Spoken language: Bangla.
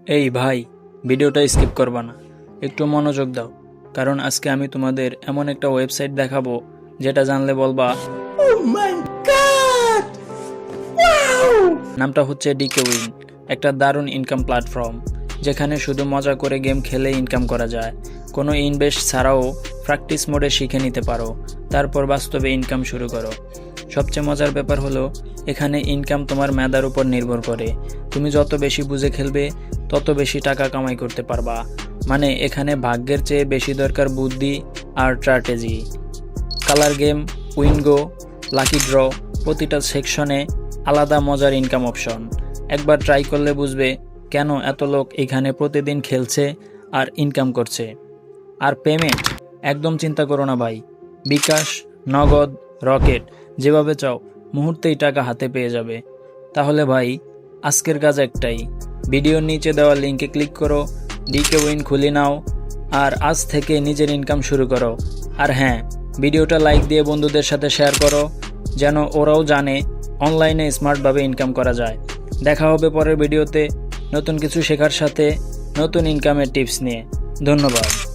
এই ভাই, ভিডিওটা স্কিপ করবা না, একটু মনোযোগ দাও। কারণ আজকে আমি তোমাদের এমন একটা ওয়েবসাইট দেখাবো যেটা জানলে বলবা নামটা হচ্ছে ডিকে উইন। একটা দারুণ ইনকাম প্ল্যাটফর্ম যেখানে শুধু মজা করে গেম খেলে ইনকাম করা যায়। কোনো ইনভেস্ট ছাড়াও প্র্যাকটিস মোডে শিখে নিতে পারো, তারপর বাস্তবে ইনকাম শুরু করো। সবচেয়ে মজার ব্যাপার হলো এখানে ইনকাম তোমার মেধার উপর নির্ভর করে। তুমি যত বেশি বুঝে খেলবে তত বেশি টাকা কামাই করতে পারবা। মানে এখানে ভাগ্যের চেয়ে বেশি দরকার বুদ্ধি আর strategy. Colour game, Wingo, lucky draw, প্রতিটা সেকশনে আলাদা মজার ইনকাম অপশন। একবার ট্রাই করলে বুঝবে কেন এত লোক এখানে প্রতিদিন খেলছে আর ইনকাম করছে। আর পেমেন্ট একদম চিন্তা করো না ভাই, বিকাশ, নগদ, রকেট, যেভাবে চাও মুহূর্তেই টাকা হাতে পেয়ে যাবে। তাহলে ভাই আজকের কাজ একটাই, ভিডিওর নিচে দেওয়া লিঙ্কে ক্লিক করো, ডিকে উইন খুলে নাও আর আজ থেকে নিজের ইনকাম শুরু করো। আর হ্যাঁ, ভিডিওটা লাইক দিয়ে বন্ধুদের সাথে শেয়ার করো যেন ওরাও জানে অনলাইনে স্মার্টভাবে ইনকাম করা যায়। দেখা হবে পরের ভিডিওতে নতুন কিছু শেখার সাথে, নতুন ইনকামের টিপস নিয়ে। ধন্যবাদ।